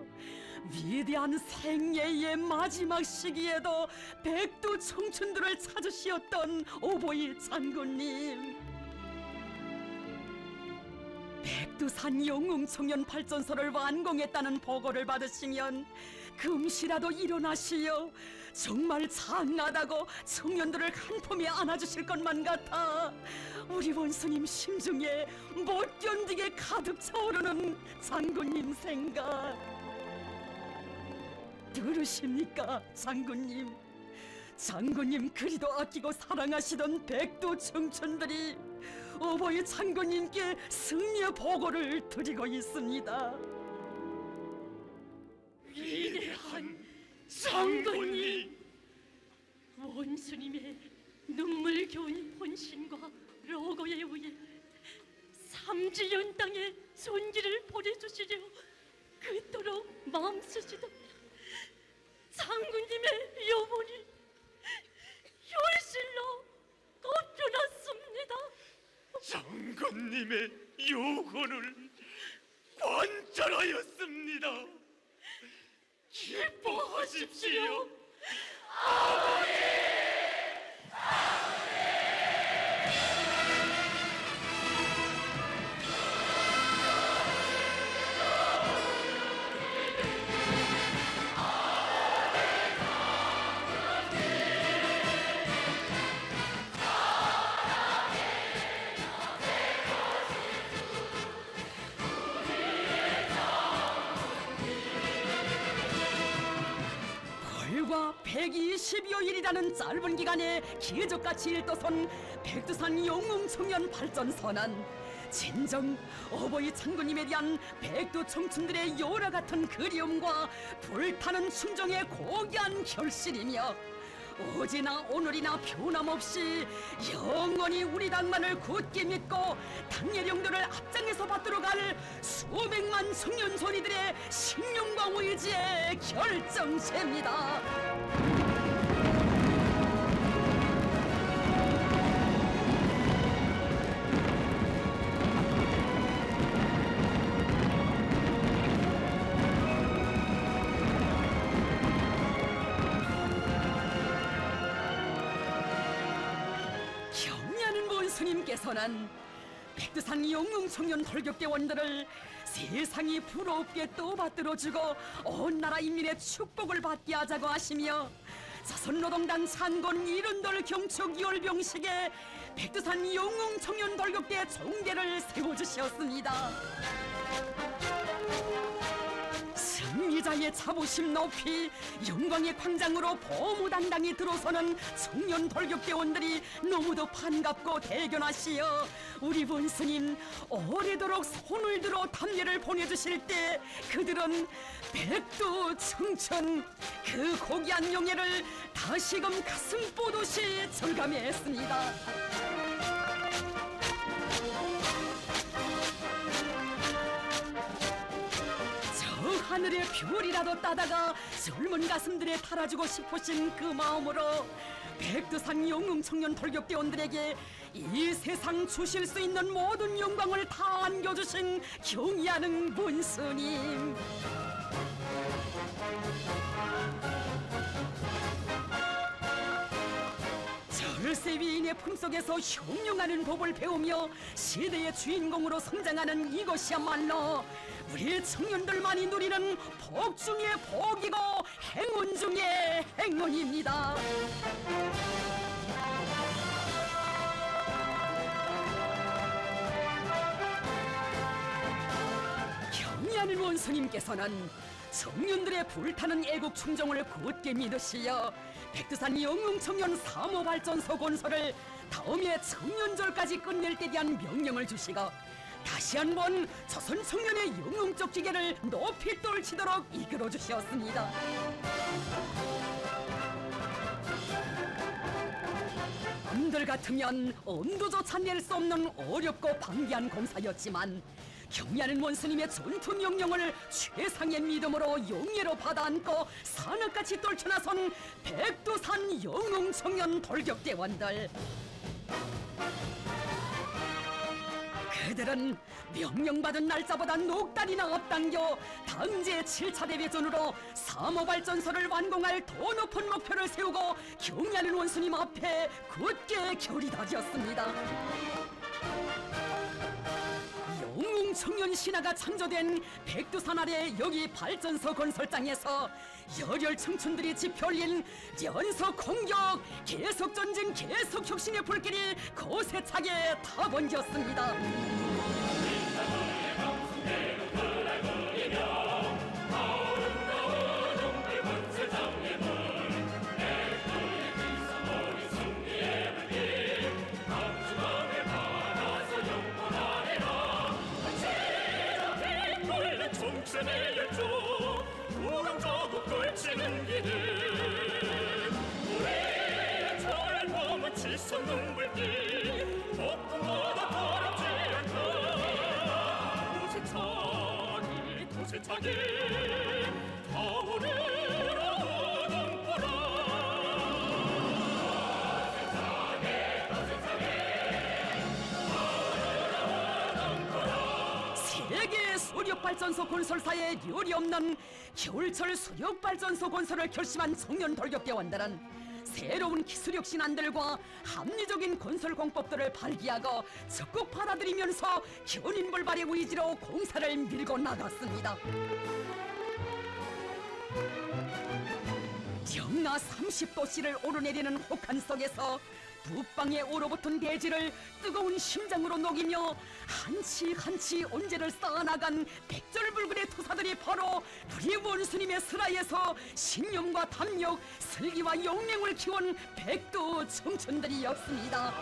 위대한 생애의 마지막 시기에도 백두 청춘들을 찾으시었던 오보이 장군님, 백두산 영웅청년 발전소를 완공했다는 보고를 받으시면 금시라도 일어나시어 정말 장하다고 청년들을 한 품에 안아주실 것만 같아 우리 원수님 심중에 못 견디게 가득 차오르는 장군님 생각. 들으십니까, 장군님? 장군님 그리도 아끼고 사랑하시던 백두 청춘들이 오보이 장군님께 승리의 보고를 드리고 있습니다. 위대한 장군님, 원수님의 눈물겨운 헌신과 로고에 의해 삼지연 땅에 손길을 보내주시려 그토록 마음쓰시던 장군님의 영혼이 혈실로 꼽혀났습니다. 장군님의 요건을 관찰하였습니다. 기뻐하십시오. 불과 120여일이라는 짧은 기간에 기적같이 일떠선 백두산 영웅청년 발전소는 진정 어버이 장군님에 대한 백두 청춘들의 요라 같은 그리움과 불타는 충정의 고귀한 결실이며 어제나 오늘이나 변함없이 영원히 우리 당만을 굳게 믿고 당예령들을 앞장에서 받들어 갈 수백만 청년 소리들의 신념과 의지의 결정체입니다. 스님께서는 백두산 영웅청년 돌격대원들을 세상이 부럽게 떠받들어주고 온 나라 인민의 축복을 받게 하자고 하시며 조선노동당 창건 이른돌 경축 열병식에 백두산 영웅청년 돌격대 총대를 세워주셨습니다. 승리자의 자부심 높이 영광의 광장으로 보무당당히 들어서는 청년 돌격대원들이 너무도 반갑고 대견하시어 우리 원스님 오래도록 손을 들어 담례를 보내주실 때 그들은 백두 청춘 그 고귀한 영예를 다시금 가슴 뽀듯이 절감했습니다. 하늘의 별이라도 따다가 젊은 가슴들에 달아주고 싶으신 그 마음으로 백두산 영웅청년 돌격대원들에게 이 세상 주실 수 있는 모든 영광을 다 안겨주신 경의하는 문스님. 절세 위인의 품속에서 흉흉하는 법을 배우며 시대의 주인공으로 성장하는 이것이야말로 우리 청년들만이 누리는 복 중의 복이고 행운 중의 행운입니다. 경의하는 원수님께서는 청년들의 불타는 애국 충정을 굳게 믿으시어 백두산 영웅청년 사모발전소 건설을 다음해 청년절까지 끝낼 때 대한 명령을 주시고 다시 한번 조선 청년의 영웅적 지계를 높이 떨치도록 이끌어 주셨습니다. 남들 같으면 엄두조차 낼 수 없는 어렵고 방대한 공사였지만 경의하는 원수님의 전투 명령을 최상의 믿음으로 용예로 받아안고 산악같이 떨쳐나선 백두산 영웅 청년 돌격대원들. 그들은 명령받은 날짜보다 넉 달이나 앞당겨 당제 7차 대대전으로 사모발전소를 완공할 더 높은 목표를 세우고 경의하는 원수님 앞에 굳게 결의다졌습니다. 영웅 청년 신화가 창조된 백두산 아래 여기 발전소 건설장에서 열혈 청춘들이 지펴올린 연속 공격, 계속 전진, 계속 혁신의 불길이 거세차게 타번졌습니다. 정신의 열조 우렁차고 걸치는 길을 우리의 젊음은 치솟 눈물길 폭풍마다 더럽지 않다. 도세차기 타오르라 오동보라. 세계 수력발전소 건설사에 율이 없는 겨울철 수력발전소 건설을 결심한 청년 돌격대원들은 새로운 기술력 신안들과 합리적인 건설 공법들을 발기하고 적극 받아들이면서 견인불발의 의지로 공사를 밀고 나갔습니다. 영하 30도씨를 오르내리는 혹한 속에서 북방에 얼어붙은 대지를 뜨거운 심장으로 녹이며 한치 한치 온재를 쌓아나간 백절불굴의 투사들이 바로 우리 원수님의 슬하에서 신념과 담력, 슬기와 용맹을 키운 백두 청춘들이었습니다.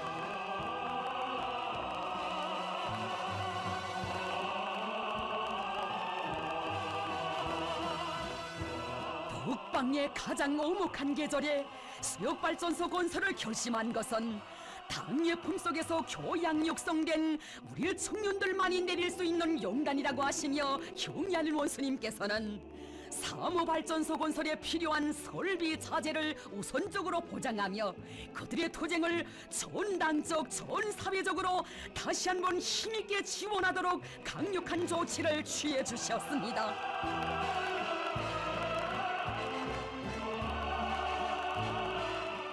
북방의 가장 오목한 계절에 수력발전소 건설을 결심한 것은 당의 품속에서 교양 육성된 우리 청년들만이 내릴 수 있는 영단이라고 하시며 경의하는 원수님께서는 사모발전소 건설에 필요한 설비 자재를 우선적으로 보장하며 그들의 투쟁을 전당적 전사회적으로 다시 한번 힘있게 지원하도록 강력한 조치를 취해 주셨습니다.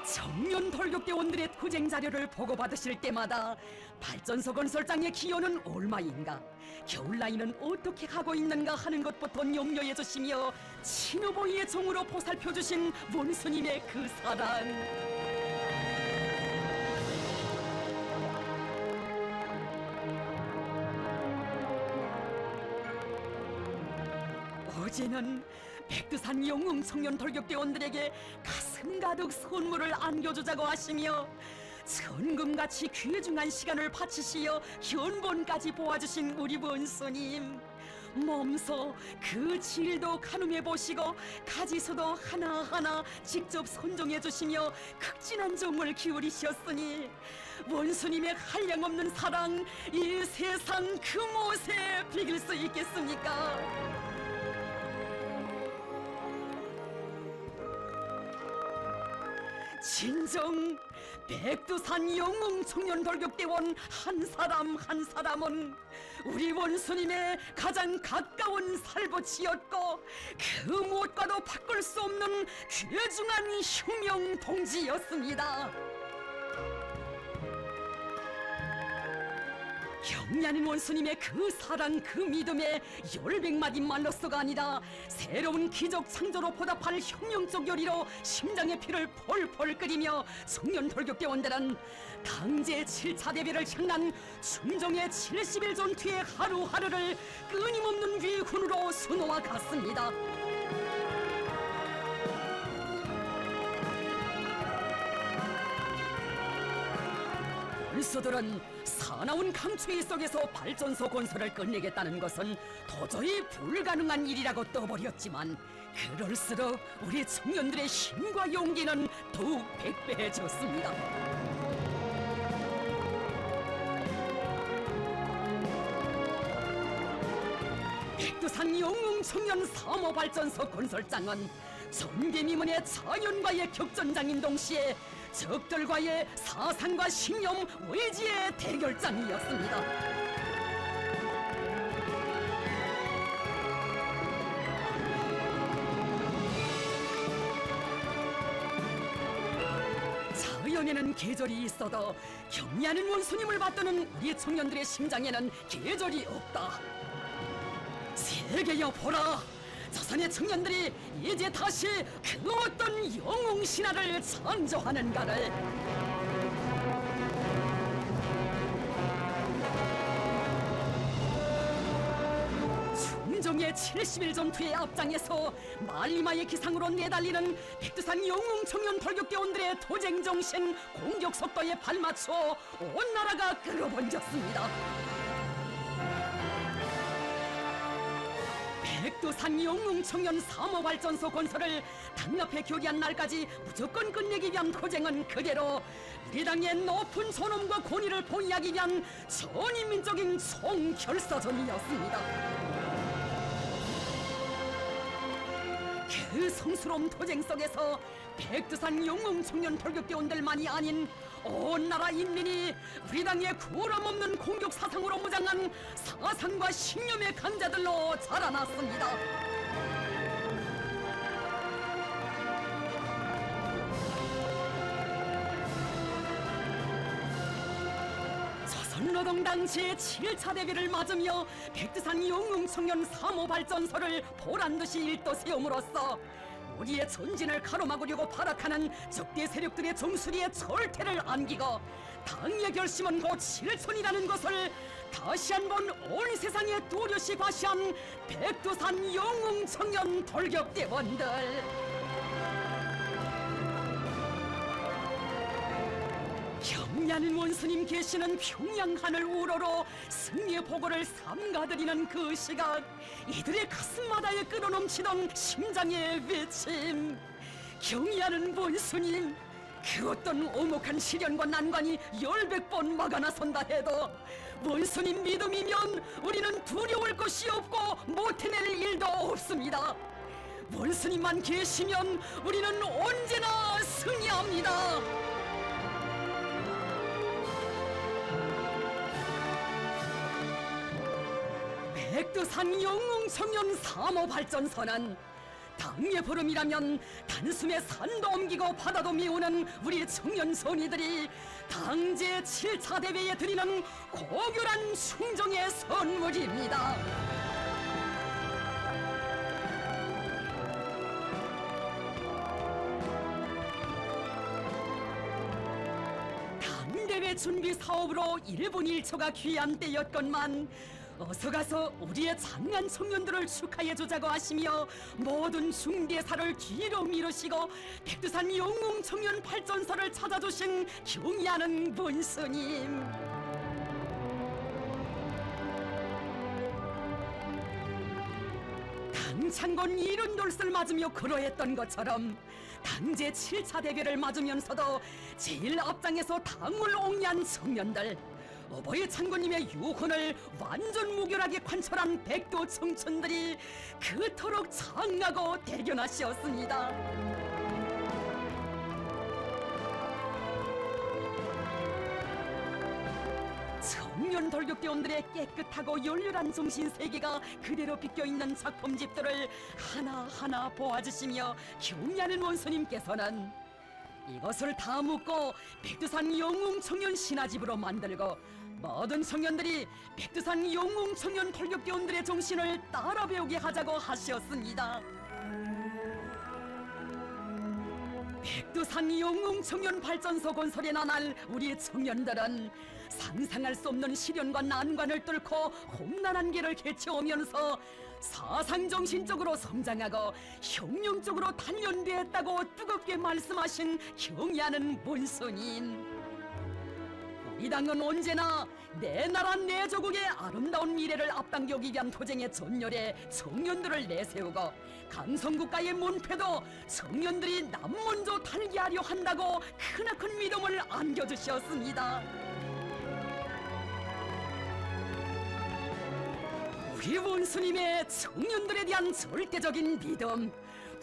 청년 돌격대원들의 투쟁 자료를 보고받으실 때마다 발전소 건설장의 기여는 얼마인가, 겨울 나이는 어떻게 하고 있는가 하는 것부터 염려해 주시며 친어보이의 종으로 보살펴 주신 원수님의 그 사랑. 어제는 백두산 영웅 청년 돌격대원들에게 가슴 가득 선물을 안겨주자고 하시며 천금같이 귀중한 시간을 바치시어 견본까지 보아주신 우리 원수님, 몸소 그 질도 가늠해 보시고 가지수도 하나하나 직접 선정해 주시며 극진한 정을 기울이셨으니 원수님의 한량없는 사랑 이 세상 그 못에 비길 수 있겠습니까? 진정 백두산 영웅 청년 돌격대원 한 사람 한 사람은 우리 원수님의 가장 가까운 살붙이었고 그 무엇과도 바꿀 수 없는 귀중한 혁명 동지였습니다. 경리하는 원수님의 그 사랑 그 믿음에 열백마디 말로서가 아니라 새로운 기적 창조로 보답할 혁명적 요리로 심장의 피를 펄펄 끓이며 청년 돌격대원들은 당제 7차 대비를 향한 충정의 70일 전투의 하루하루를 끊임없는 위훈으로 수놓아 갔습니다. 원수들은 사나운 강추위 속에서 발전소 건설을 끝내겠다는 것은 도저히 불가능한 일이라고 떠버렸지만 그럴수록 우리 청년들의 힘과 용기는 더욱 백배해졌습니다. 백두산 영웅 청년 3호 발전소 건설장은 전개미문의 자연과의 격전장인 동시에 적들과의 사상과 신념, 의지의 대결장이었습니다. 자연에는 계절이 있어도 경리하는 원수님을 받드는 우리 청년들의 심장에는 계절이 없다. 세계여 보라! 조선의 청년들이 이제 다시 그 어떤 영웅 신화를 창조하는가를. 충정의 70일 전투의 앞장에서 말리마의 기상으로 내달리는 백두산 영웅 청년 돌격대원들의 도쟁 정신, 공격 속도에 발맞춰 온 나라가 끌어번졌습니다. 백두산 영웅 청년 3호 발전소 건설을 당 앞에 교리한 날까지 무조건 끝내기 위한 도쟁은 그대로 우리 당의 높은 존엄과 권위를 보위하기 위한 전인민적인 총결사전이었습니다. 그 성스러운 도쟁 속에서 백두산 영웅 청년 돌격대원들만이 아닌 온 나라 인민이 우리 당의 구람없는 공격 사상으로 무장한 사상과 신념의 간자들로 자라났습니다. 조선노동당 제7차 대비를 맞으며 백두산 영웅 청년 3호 발전소를 보란듯이 일도 세움으로써 우리의 전진을 가로막으려고 발악하는 적대 세력들의 정수리에 절퇴를 안기고 당의 결심은 곧 실천이라는 것을 다시 한번 온 세상에 뚜렷이 과시한 백두산 영웅 청년 돌격대원들. 경리하는 원수님 계시는 평양 하늘 우러러 승리의 보고를 삼가드리는 그 시각, 이들의 가슴마다에 끌어넘치던 심장의 외침. 경리하는 원수님, 그 어떤 오목한 시련과 난관이 10번 막아 나선다 해도 원수님 믿음이면 우리는 두려울 것이 없고 못해낼 일도 없습니다. 원수님만 계시면 우리는 언제나 승리합니다. 백두산 영웅 청년 3호 발전소는 당의 보름이라면 단숨에 산도 옮기고 바다도 메우는 우리 청년 손이들이 당제 7차 대회에 드리는 고결한 충정의 선물입니다. 당대회 준비 사업으로 1분 1초가 귀한 때였건만 어서 가서 우리의 장한 청년들을 축하해주자고 하시며 모든 중대사를 뒤로 미루시고 백두산 영웅 청년 발전소를 찾아주신 경의하는 원수님. 당창곤 이른 돌을 맞으며 걸어했던 것처럼 당제 7차 대결을 맞으면서도 제일 앞장에서 당을 옹리한 청년들, 어버이 창군님의 유혼을 완전 무결하게 관철한 백도 청춘들이 그토록 장하고 대견하시었습니다. 청년 돌격대원들의 깨끗하고 열렬한 정신 세계가 그대로 비껴있는 작품집들을 하나하나 보아주시며 경의하는 원수님께서는 이것을 다 묻고 백두산 영웅청년 신화집으로 만들고 모든 청년들이 백두산 영웅청년 돌격대원들의 정신을 따라 배우게 하자고 하셨습니다. 백두산 영웅청년 발전소 건설에 나날 우리 청년들은 상상할 수 없는 시련과 난관을 뚫고 험난한 길을 개척하면서 사상정신적으로 성장하고 혁명적으로 단련되었다고 뜨겁게 말씀하신 경의하는 문선인. 우리 당은 언제나 내 나라 내 조국의 아름다운 미래를 앞당기기 위한 투쟁의 전열에 청년들을 내세우고 강성국가의 문패도 청년들이 남 먼저 달게 하려 한다고 크나큰 믿음을 안겨주셨습니다. 우리 원수님의 청년들에 대한 절대적인 믿음,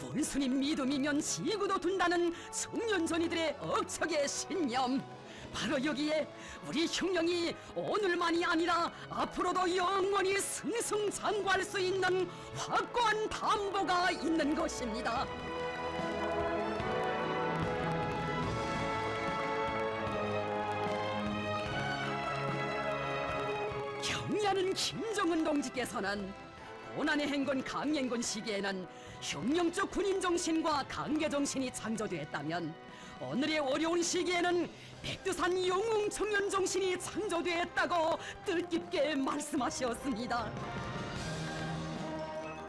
원수님 믿음이면 지구도 둔다는 청년전이들의 억척의 신념, 바로 여기에 우리 혁명이 오늘만이 아니라 앞으로도 영원히 승승장구할 수 있는 확고한 담보가 있는 것입니다. 경의하는 김정은 동지께서는 고난의 행군 강행군 시기에는 혁명적 군인 정신과 강계 정신이 창조되었다면 오늘의 어려운 시기에는 백두산 영웅 청년 정신이 창조되었다고 뜻깊게 말씀하셨습니다.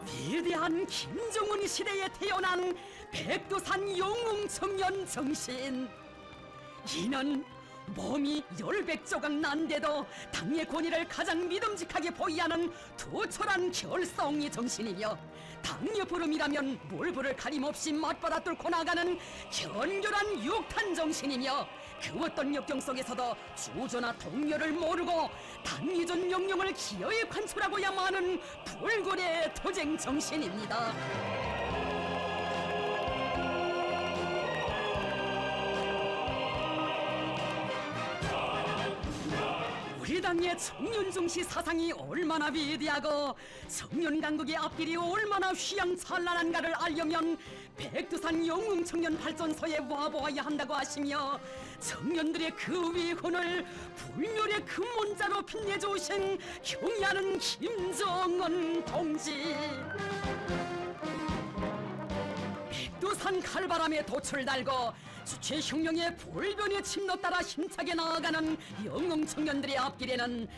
위대한 김정은 시대에 태어난 백두산 영웅 청년 정신, 이는 몸이 열백조각 난데도 당의 권위를 가장 믿음직하게 보이하는 투철한 결성이 정신이며 당의 부름이라면 몰부를 가림없이 맞받아 뚫고 나가는 견결한 육탄 정신이며 그 어떤 역경 속에서도 주저나 동료를 모르고 당위전 명령을 기어이 관철하고야만 하는 불굴의 투쟁 정신입니다. 우리 당의 청년중시 사상이 얼마나 위대하고 청년 강국의 앞길이 얼마나 휘황찬란한가를 알려면 백두산 영웅청년 발전소에 와보아야 한다고 하시며 청년들의 그 위훈을 불멸의 금문자로 빛내주신 경의하는 김정은 동지. 백두산 칼바람에 돛을 달고 주체 혁명의 불변의 침노 따라 힘차게 나아가는 영웅 청년들의 앞길에는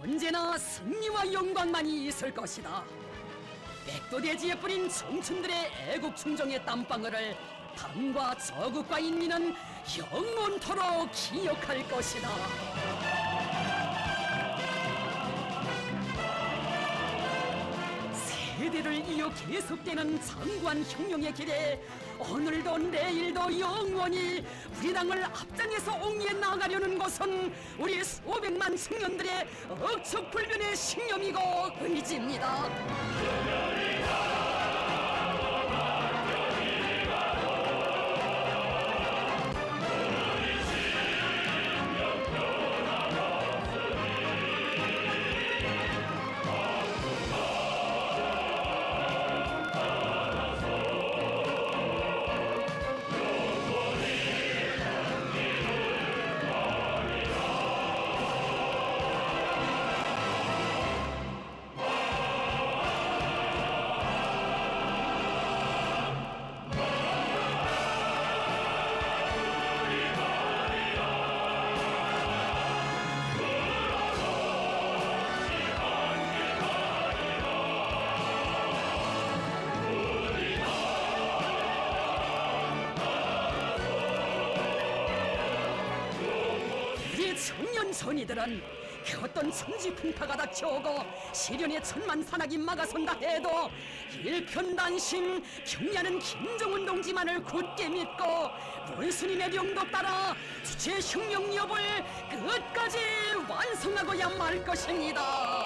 언제나 승리와 영광만이 있을 것이다. 백두대지에 뿌린 청춘들의 애국 충정의 땀방울을 당과 저국과 인민은 영원토록 기억할 것이다. 세대를 이어 계속되는 장구한 혁명의 길에 오늘도 내일도 영원히 우리 당을 앞장에서 옹이에 나가려는 것은 우리 수백만 청년들의 억척불변의 신념이고 의지입니다. 청년 전이들은 그 어떤 천지풍파가 닥쳐오고 시련의 천만산악이 막아선다 해도 일편단심 경의하는 김정은 동지만을 굳게 믿고 원수님의 명도 따라 주체 혁명 여부를 끝까지 완성하고야 말 것입니다.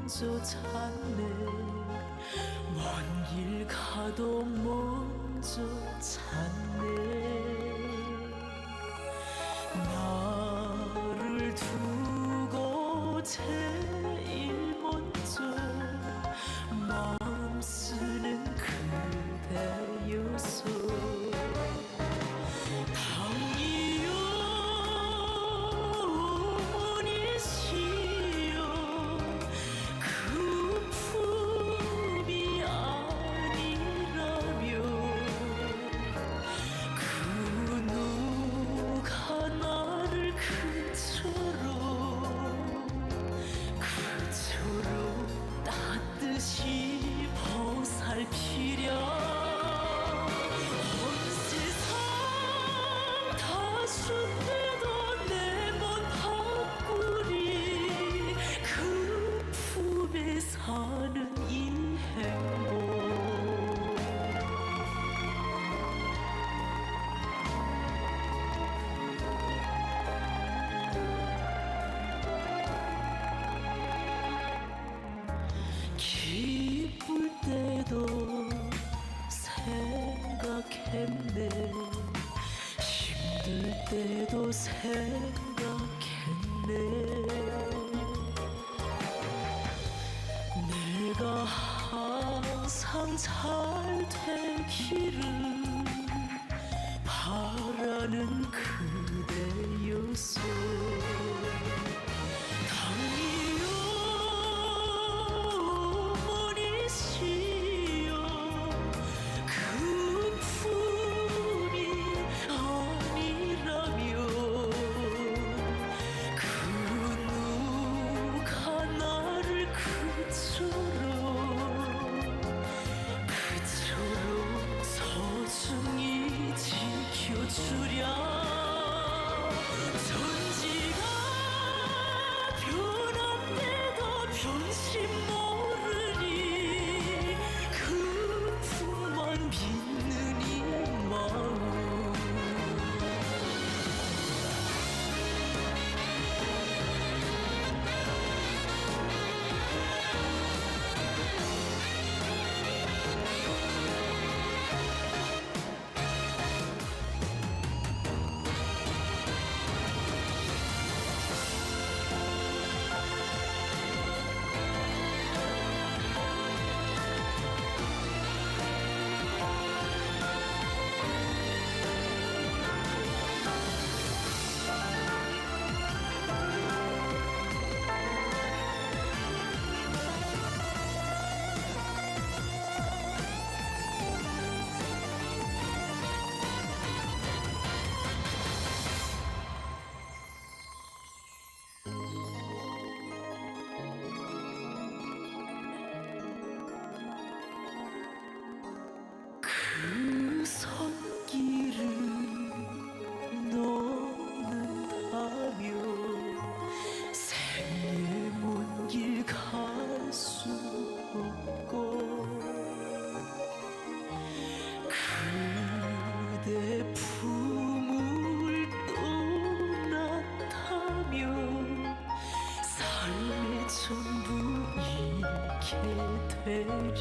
먼저 찾네 먼 길 가도 먼저 찾네 나를 두고 제일 먼저 마음 쓰는 그대여서 당이요 어머니시여 그 품이 아니라면 그 누가 나를 그처럼 따뜻이 보살피랴 온 세상 다수때도 내 몸 바꾸리 그 품에 사는 이 행복 기쁠 때도 생각했네 힘들 때도 생각했네 내가 항상 잘 되기를 바라는 그대여서 당이요 어머니시여 그 품이 아니라면 그 누가 나를 그처럼 소중히 지켜주랴 천지가 변한 때도 변심 모르니 그 품만 믿는 이 마음 그 손길을 놓는다며 생의 먼 길 갈 수 없고 그대 품을 떠났다며 삶의 전부 잃게 되리